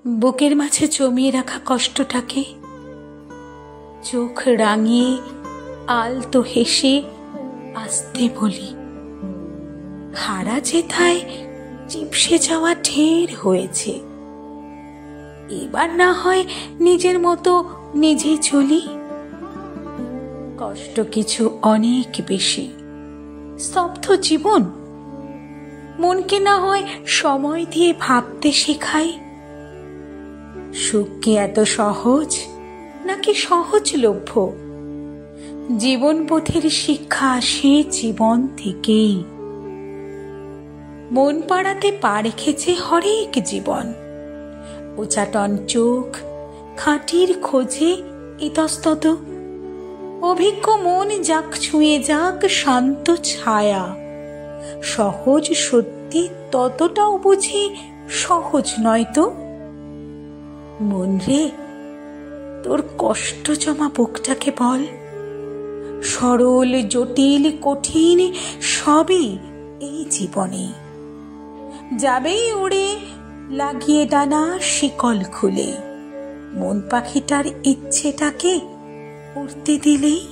বুকের মাঝে জমিয়ে রাখা কষ্টটাকে চোখ রাঙিয়ে আলতো হেসে আস্তে বলি, হারা জেতায় চিপসে যাওয়া ঢের হয়েছে, এবার না হয় নিজের মতো নিজেই চলি। কষ্ট কিছু অনেক বেশি, স্তব্ধ জীবন। মনকে না হয় সময় দিয়ে ভাবতে শেখাই, সুখ কি এত সহজ নাকি সহজলভ্য? জীবন পথের শিক্ষা আসে জীবন থেকেই। মন পাড়াতে পা রেখেছে হরেক জীবন, উচাটন চোখ খাঁটির খোঁজে ইতস্তত। অভিজ্ঞ মন যাক ছুঁয়ে যাক শান্ত ছায়া, সহজ সত্যি ততটাও বুঝি সহজ নয় তো। মন রে, তোর কষ্ট জমা বুকটাকে বল, সরল জটিল কঠিন সবই এই জীবনে যাবেই উড়ে, লাগিয়ে ডানা শিকল খুলে। মন পাখিটার ইচ্ছেটাকে উড়তে দিলেই